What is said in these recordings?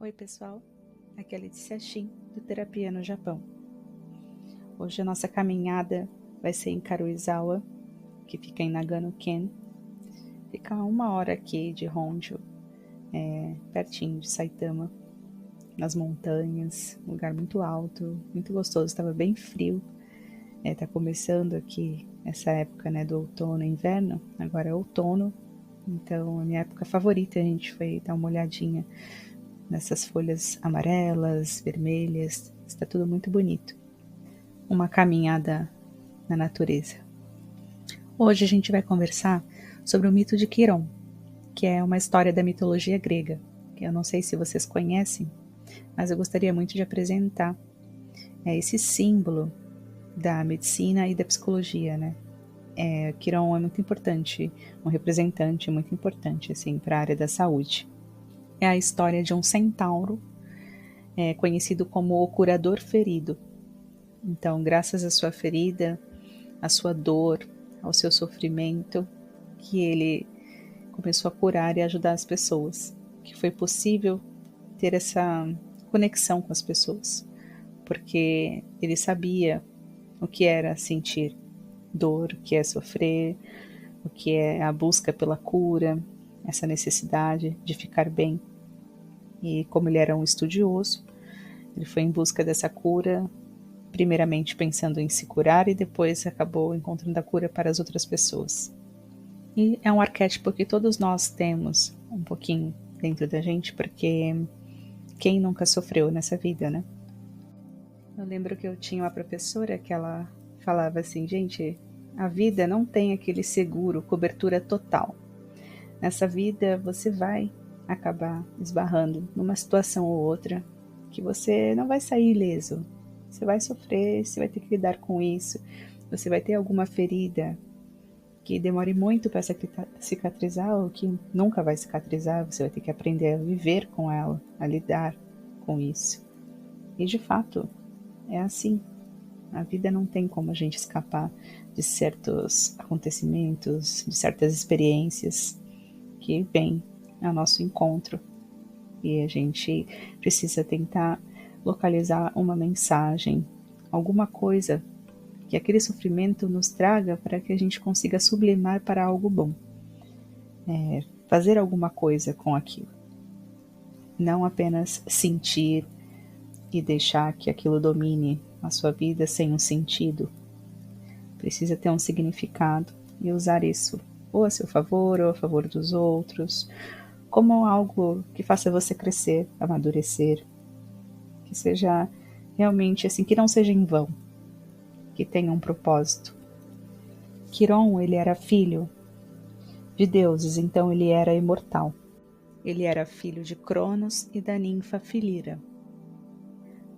Oi pessoal, aqui é a Letícia Shin, do Terapia no Japão. Hoje a nossa caminhada vai ser em Karuizawa, que fica em Nagano-ken. Fica a 1 hora aqui de Honjo, pertinho de Saitama, nas montanhas, um lugar muito alto, muito gostoso, estava bem frio. Tá começando aqui essa época, né, do outono e inverno, agora é outono, então a minha época favorita. A gente foi dar uma olhadinha nessas folhas amarelas, vermelhas, está tudo muito bonito. Uma caminhada na natureza. Hoje a gente vai conversar sobre o mito de Quiron, que é uma história da mitologia grega, que eu não sei se vocês conhecem, mas eu gostaria muito de apresentar. É esse símbolo da medicina e da psicologia, né? Quiron é muito importante, um representante muito importante assim, para a área da saúde. É a história de um centauro, conhecido como o curador ferido. Então, graças à sua ferida, à sua dor, ao seu sofrimento, que ele começou a curar e ajudar as pessoas, que foi possível ter essa conexão com as pessoas, porque ele sabia o que era sentir dor, o que é sofrer, o que é a busca pela cura, essa necessidade de ficar bem. E como ele era um estudioso, ele foi em busca dessa cura, primeiramente pensando em se curar e depois acabou encontrando a cura para as outras pessoas. E é um arquétipo que todos nós temos um pouquinho dentro da gente, porque quem nunca sofreu nessa vida, né? Eu lembro que eu tinha uma professora que ela falava assim, gente, a vida não tem aquele seguro, cobertura total. Nessa vida você vai acabar esbarrando numa situação ou outra que você não vai sair ileso. Você vai sofrer, você vai ter que lidar com isso, você vai ter alguma ferida que demore muito para cicatrizar ou que nunca vai cicatrizar, você vai ter que aprender a viver com ela, a lidar com isso. E de fato, é assim. A vida não tem como a gente escapar de certos acontecimentos, de certas experiências que vêm ao nosso encontro. E a gente precisa tentar localizar uma mensagem, alguma coisa que aquele sofrimento nos traga para que a gente consiga sublimar para algo bom. Fazer alguma coisa com aquilo. Não apenas sentir e deixar que aquilo domine a sua vida sem um sentido. Precisa ter um significado e usar isso ou a seu favor ou a favor dos outros, como algo que faça você crescer, amadurecer, que seja realmente assim, que não seja em vão, que tenha um propósito. Quiron, ele era filho de deuses, então ele era imortal. Ele era filho de Cronos e da ninfa Filira.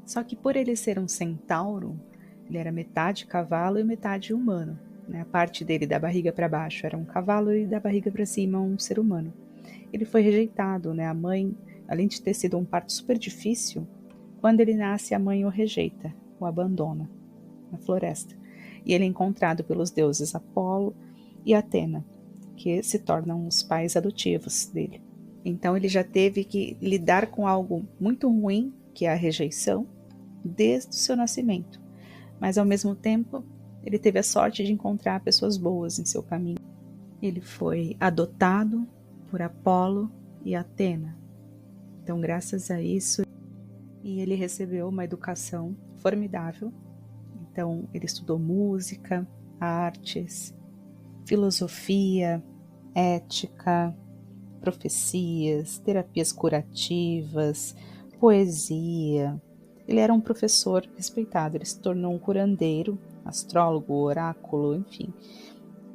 Só que por ele ser um centauro, ele era metade cavalo e metade humano. A parte dele da barriga para baixo era um cavalo e da barriga para cima um ser humano. Ele foi rejeitado, a mãe, além de ter sido um parto super difícil, quando ele nasce a mãe o rejeita, o abandona na floresta. E ele é encontrado pelos deuses Apolo e Atena, que se tornam os pais adotivos dele. Então ele já teve que lidar com algo muito ruim, que é a rejeição, desde o seu nascimento. Mas ao mesmo tempo, ele teve a sorte de encontrar pessoas boas em seu caminho. Ele foi adotado por Apolo e Atena. Então, graças a isso, e ele recebeu uma educação formidável. Então, ele estudou música, artes, filosofia, ética, profecias, terapias curativas, poesia. Ele era um professor respeitado, ele se tornou um curandeiro, astrólogo, oráculo, enfim.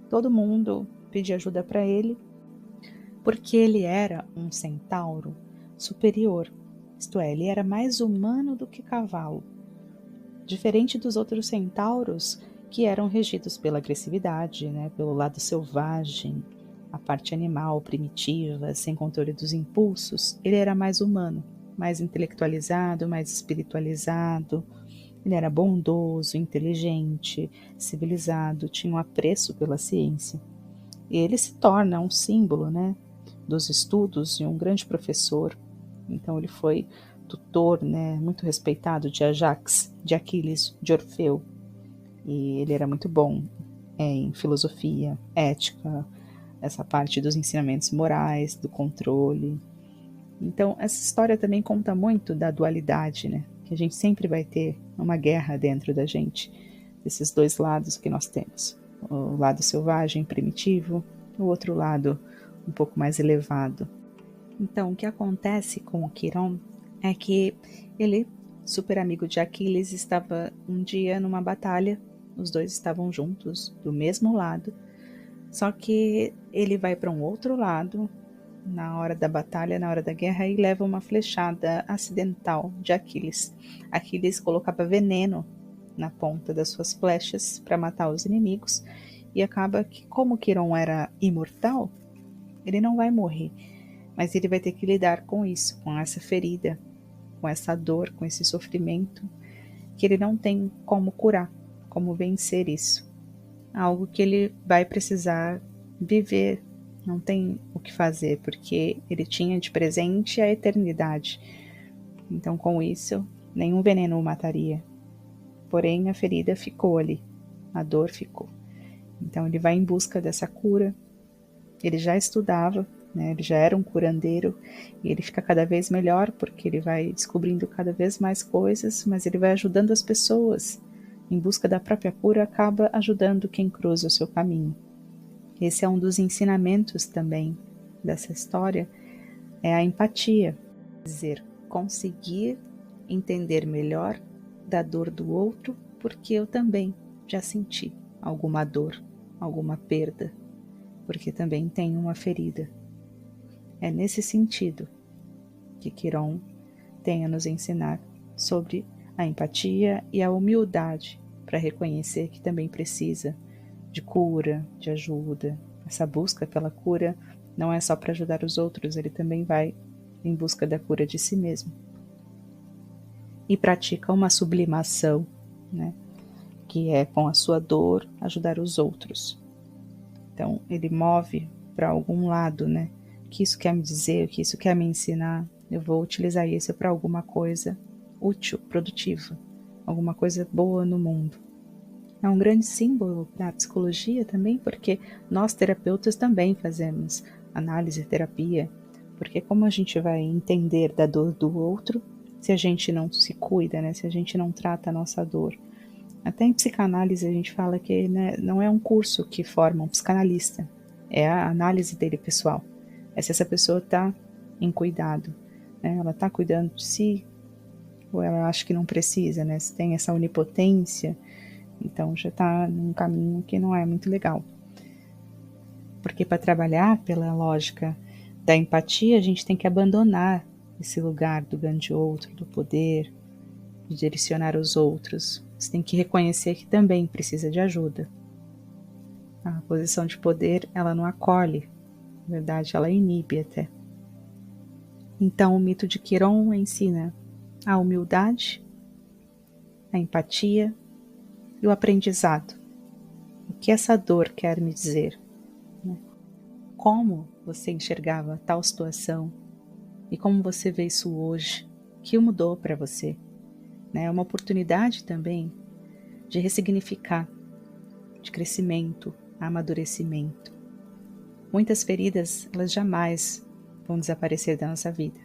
Todo mundo pedia ajuda para ele, porque ele era um centauro superior, isto é, ele era mais humano do que cavalo. Diferente dos outros centauros, que eram regidos pela agressividade, pelo lado selvagem, a parte animal, primitiva, sem controle dos impulsos, ele era mais humano, mais intelectualizado, mais espiritualizado. Ele era bondoso, inteligente, civilizado, tinha um apreço pela ciência. E ele se torna um símbolo, dos estudos e um grande professor. Então ele foi tutor, né, muito respeitado de Ajax, de Aquiles, de Orfeu. E ele era muito bom em filosofia, ética, essa parte dos ensinamentos morais, do controle. Então, essa história também conta muito da dualidade, né? Que a gente sempre vai ter uma guerra dentro da gente, desses dois lados que nós temos. O lado selvagem, primitivo, o outro lado um pouco mais elevado. Então, o que acontece com o Quiron é que ele, super amigo de Aquiles, estava um dia numa batalha, os dois estavam juntos, do mesmo lado, só que ele vai para um outro lado, na hora da batalha, na hora da guerra, e leva uma flechada acidental de Aquiles. Aquiles colocava veneno na ponta das suas flechas para matar os inimigos, e acaba que, como Quiron era imortal, ele não vai morrer, mas ele vai ter que lidar com isso, com essa ferida, com essa dor, com esse sofrimento, que ele não tem como curar, como vencer isso. Algo que ele vai precisar viver, não tem o que fazer, porque ele tinha de presente a eternidade. Então, com isso, nenhum veneno o mataria. Porém, a ferida ficou ali, a dor ficou. Então, ele vai em busca dessa cura. Ele já estudava, né? Ele já era um curandeiro, e ele fica cada vez melhor, porque ele vai descobrindo cada vez mais coisas, mas ele vai ajudando as pessoas. Em busca da própria cura, acaba ajudando quem cruza o seu caminho. Esse é um dos ensinamentos também dessa história, é a empatia. Quer dizer, conseguir entender melhor da dor do outro, porque eu também já senti alguma dor, alguma perda, porque também tenho uma ferida. É nesse sentido que Quiron tem a nos ensinar sobre a empatia e a humildade para reconhecer que também precisa de cura, de ajuda. Essa busca pela cura não é só para ajudar os outros, ele também vai em busca da cura de si mesmo. E pratica uma sublimação, né, que é com a sua dor ajudar os outros. Então ele move para algum lado, né? O que isso quer me dizer, o que isso quer me ensinar, eu vou utilizar isso para alguma coisa útil, produtiva, alguma coisa boa no mundo. É um grande símbolo para a psicologia também, porque nós terapeutas também fazemos análise e terapia, porque como a gente vai entender da dor do outro se a gente não se cuida, né? Se a gente não trata a nossa dor? Até em psicanálise a gente fala que, né, não é um curso que forma um psicanalista, é a análise dele pessoal. É se essa pessoa está em cuidado, né? Ela está cuidando de si, ou ela acha que não precisa, né? Se tem essa onipotência, então já está num caminho que não é muito legal. Porque para trabalhar pela lógica da empatia, a gente tem que abandonar esse lugar do grande outro, do poder, de direcionar os outros. Você tem que reconhecer que também precisa de ajuda. A posição de poder, ela não acolhe, na verdade, ela inibe até. Então, o mito de Quiron ensina a humildade, a empatia e o aprendizado. O que essa dor quer me dizer? Como você enxergava tal situação e como você vê isso hoje? O que mudou para você? É uma oportunidade também de ressignificar, de crescimento, amadurecimento. Muitas feridas, elas jamais vão desaparecer da nossa vida,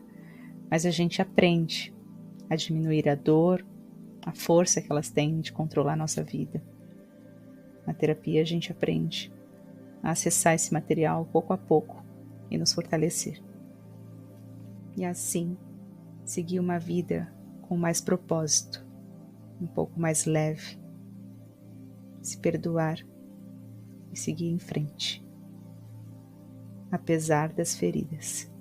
mas a gente aprende a diminuir a dor, a força que elas têm de controlar a nossa vida. Na terapia a gente aprende a acessar esse material pouco a pouco e nos fortalecer. E assim, seguir uma vida com mais propósito, um pouco mais leve, se perdoar e seguir em frente, apesar das feridas.